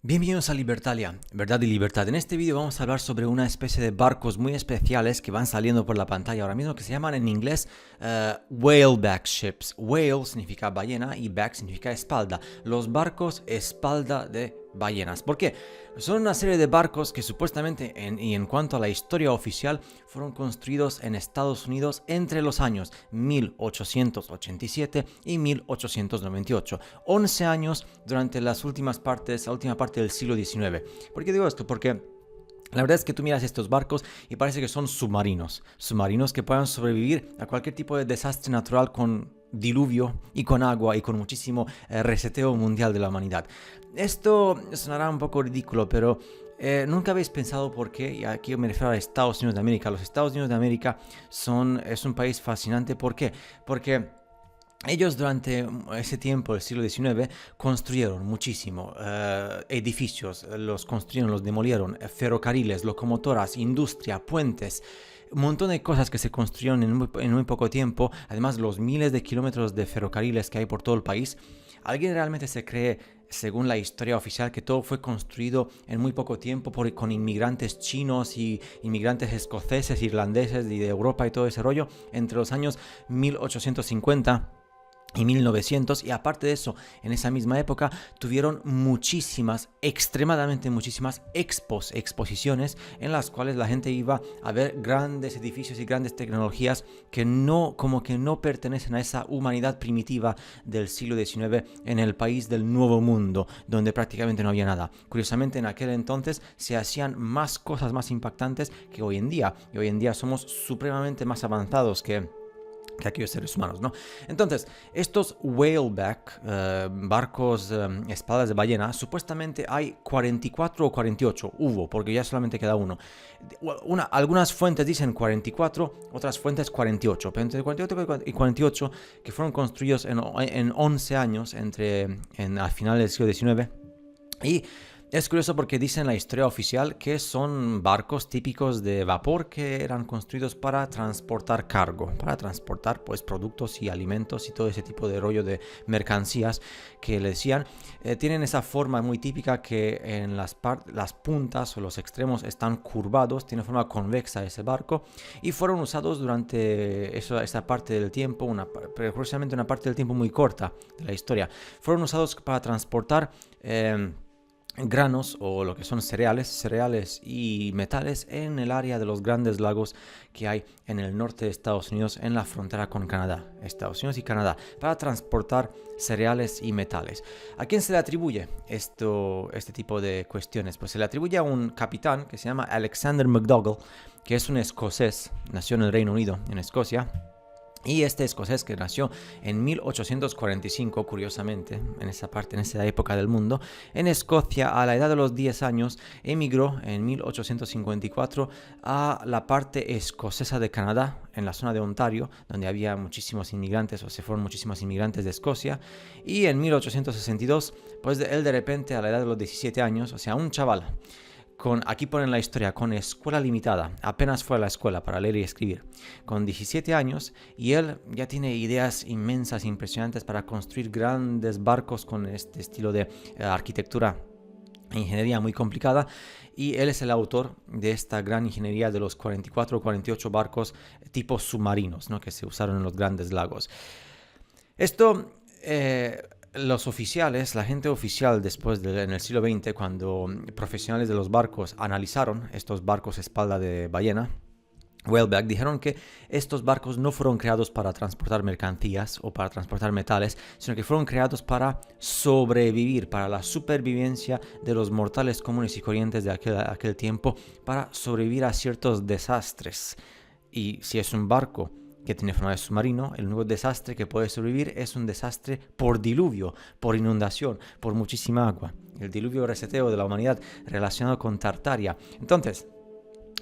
Bienvenidos a Libertalia, Verdad y Libertad. En este vídeo vamos a hablar sobre una especie de barcos muy especiales que van saliendo por la pantalla ahora mismo, que se llaman en inglés whaleback ships. Whale significa ballena y back significa espalda. Los barcos espalda de ballenas. ¿Por qué? Son una serie de barcos que supuestamente, en cuanto a la historia oficial, fueron construidos en Estados Unidos entre los años 1887 y 1898. 11 años durante la última parte del siglo XIX. ¿Por qué digo esto? Porque la verdad es que tú miras estos barcos y parece que son submarinos. Submarinos que puedan sobrevivir a cualquier tipo de desastre natural con diluvio y con agua y con muchísimo reseteo mundial de la humanidad. Esto sonará un poco ridículo, pero nunca habéis pensado por qué, y aquí me refiero a Estados Unidos de América. Los Estados Unidos de América es un país fascinante. ¿Por qué? Porque ellos durante ese tiempo, el siglo XIX, construyeron muchísimo edificios, los construyeron, los demolieron, ferrocarriles, locomotoras, industria, puentes, un montón de cosas que se construyeron en muy poco tiempo. Además, los miles de kilómetros de ferrocarriles que hay por todo el país. ¿Alguien realmente se cree, según la historia oficial, que todo fue construido en muy poco tiempo con inmigrantes chinos y inmigrantes escoceses, irlandeses y de Europa y todo ese rollo entre los años 1850 y 1900? Y aparte de eso, en esa misma época tuvieron extremadamente muchísimas exposiciones en las cuales la gente iba a ver grandes edificios y grandes tecnologías que no pertenecen a esa humanidad primitiva del siglo XIX en el país del Nuevo Mundo, donde prácticamente no había nada. Curiosamente, en aquel entonces se hacían más cosas más impactantes que hoy en día, y hoy en día somos supremamente más avanzados que aquellos seres humanos, ¿no? Entonces, estos whaleback, barcos espaldas de ballena, supuestamente hay 44 o 48, porque ya solamente queda uno. Algunas fuentes dicen 44, otras fuentes 48, pero entre 48 y 48 que fueron construidos en 11 años a finales del siglo XIX. Y es curioso porque dicen la historia oficial que son barcos típicos de vapor que eran construidos para transportar cargo, para transportar pues productos y alimentos y todo ese tipo de rollo de mercancías que le decían. Tienen esa forma muy típica que en las puntas o los extremos están curvados, tiene forma convexa ese barco, y fueron usados durante esa parte del tiempo, precisamente una parte del tiempo muy corta de la historia. Fueron usados para transportar granos o lo que son cereales y metales en el área de los grandes lagos que hay en el norte de Estados Unidos, en la frontera con Canadá, Estados Unidos y Canadá, para transportar cereales y metales. ¿A quién se le atribuye este tipo de cuestiones? Pues se le atribuye a un capitán que se llama Alexander McDougall, que es un escocés, nació en el Reino Unido, en Escocia. Y este escocés, que nació en 1845, curiosamente, en esa época del mundo, en Escocia, a la edad de los 10 años, emigró en 1854 a la parte escocesa de Canadá, en la zona de Ontario, donde había muchísimos inmigrantes, o se fueron muchísimos inmigrantes de Escocia. Y en 1862, pues él de repente, a la edad de los 17 años, o sea, un chaval, aquí ponen la historia, con escuela limitada, apenas fue a la escuela para leer y escribir, con 17 años, y él ya tiene ideas inmensas, impresionantes para construir grandes barcos con este estilo de arquitectura e ingeniería muy complicada, y él es el autor de esta gran ingeniería de los 44 o 48 barcos tipo submarinos, ¿no?, que se usaron en los grandes lagos. Esto los oficiales, la gente oficial después en el siglo XX, cuando profesionales de los barcos analizaron estos barcos espalda de ballena, whaleback, dijeron que estos barcos no fueron creados para transportar mercancías o para transportar metales, sino que fueron creados para sobrevivir, para la supervivencia de los mortales comunes y corrientes de aquel tiempo, para sobrevivir a ciertos desastres. Y si es un barco que tiene forma de submarino, el único desastre que puede sobrevivir es un desastre por diluvio, por inundación, por muchísima agua. El diluvio reseteo de la humanidad relacionado con Tartaria. Entonces,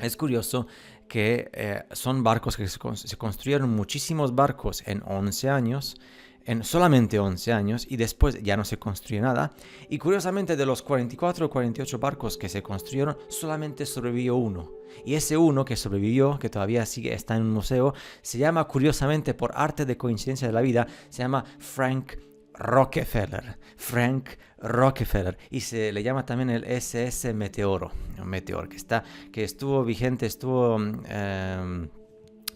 es curioso que son barcos que se construyeron muchísimos barcos en 11 años, en solamente 11 años, y después ya no se construye nada. Y curiosamente, de los 44 o 48 barcos que se construyeron, solamente sobrevivió uno. Y ese uno que sobrevivió, que todavía está en un museo, se llama, curiosamente, por arte de coincidencia de la vida, se llama Frank Rockefeller, Frank Rockefeller, y se le llama también el SS Meteor, que estuvo vigente,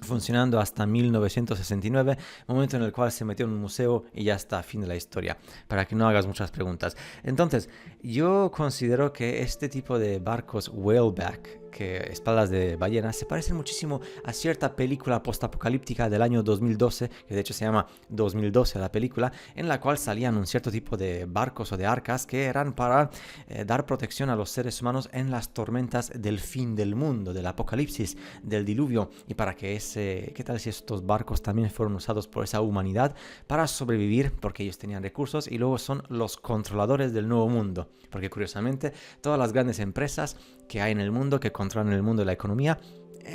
funcionando hasta 1969, momento en el cual se metió en un museo y ya está, fin de la historia, para que no hagas muchas preguntas. Entonces, yo considero que este tipo de barcos whaleback, que espaldas de ballena, se parecen muchísimo a cierta película postapocalíptica del año 2012, que de hecho se llama 2012 la película, en la cual salían un cierto tipo de barcos o de arcas que eran para dar protección a los seres humanos en las tormentas del fin del mundo, del apocalipsis, del diluvio, y para que ¿qué tal si estos barcos también fueron usados por esa humanidad para sobrevivir? Porque ellos tenían recursos y luego son los controladores del nuevo mundo. Porque curiosamente, todas las grandes empresas que hay en el mundo, que controlan el mundo de la economía,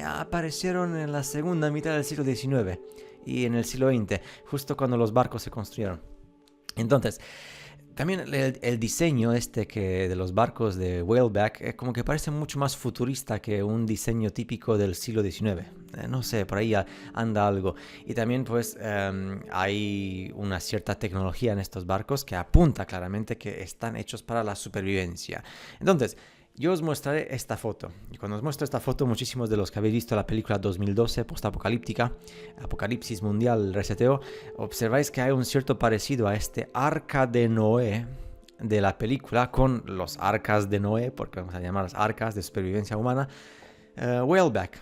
aparecieron en la segunda mitad del siglo XIX y en el siglo XX, justo cuando los barcos se construyeron. Entonces, también el diseño de los barcos de whaleback como que parece mucho más futurista que un diseño típico del siglo XIX. No sé, por ahí anda algo. Y también pues hay una cierta tecnología en estos barcos que apunta claramente que están hechos para la supervivencia. Entonces, yo os mostraré esta foto. Y cuando os muestro esta foto, muchísimos de los que habéis visto la película 2012, postapocalíptica, Apocalipsis Mundial, Reseteo, observáis que hay un cierto parecido a este Arca de Noé de la película con los arcas de Noé, porque vamos a llamarlas arcas de supervivencia humana, whaleback,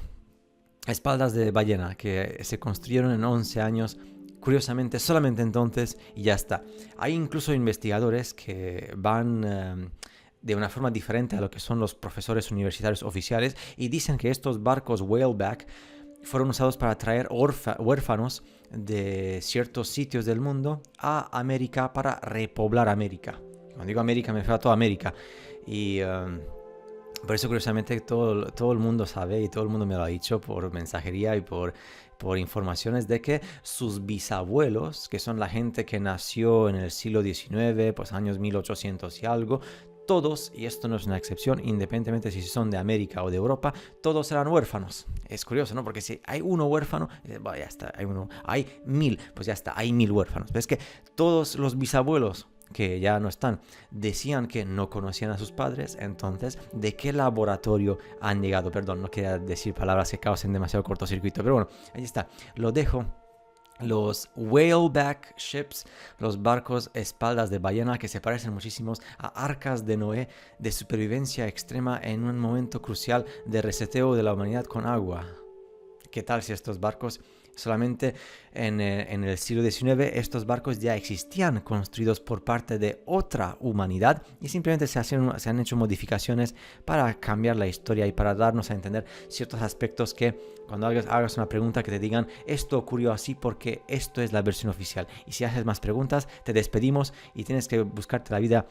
espaldas de ballena, que se construyeron en 11 años, curiosamente solamente entonces, y ya está. Hay incluso investigadores que van de una forma diferente a lo que son los profesores universitarios oficiales y dicen que estos barcos whaleback fueron usados para traer huérfanos de ciertos sitios del mundo a América para repoblar América. Cuando digo América me refiero a toda América. Y por eso curiosamente todo el mundo sabe y todo el mundo me lo ha dicho por mensajería y por informaciones de que sus bisabuelos, que son la gente que nació en el siglo XIX, pues años 1800 y algo, todos, y esto no es una excepción, independientemente si son de América o de Europa, todos eran huérfanos. Es curioso, ¿no? Porque si hay uno huérfano, bueno, ya está, hay 1000, pues ya está, hay 1000 huérfanos. Pero es que todos los bisabuelos que ya no están, decían que no conocían a sus padres, entonces, ¿de qué laboratorio han llegado? Perdón, no quería decir palabras que causen demasiado cortocircuito, pero bueno, ahí está, lo dejo. Los whaleback ships, los barcos espaldas de ballena que se parecen muchísimo a arcas de Noé de supervivencia extrema en un momento crucial de reseteo de la humanidad con agua. ¿Qué tal si estos barcos solamente en el siglo XIX estos barcos ya existían construidos por parte de otra humanidad y simplemente se han hecho modificaciones para cambiar la historia y para darnos a entender ciertos aspectos que cuando hagas una pregunta que te digan esto ocurrió así porque esto es la versión oficial? Y si haces más preguntas te despedimos y tienes que buscarte la vida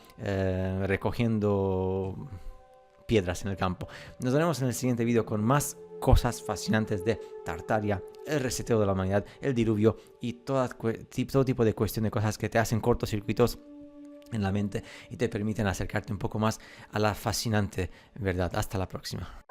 recogiendo piedras en el campo. Nos veremos en el siguiente vídeo con más cosas fascinantes de Tartaria, el reseteo de la humanidad, el diluvio y todo tipo de cuestión de cosas que te hacen cortocircuitos en la mente y te permiten acercarte un poco más a la fascinante verdad. Hasta la próxima.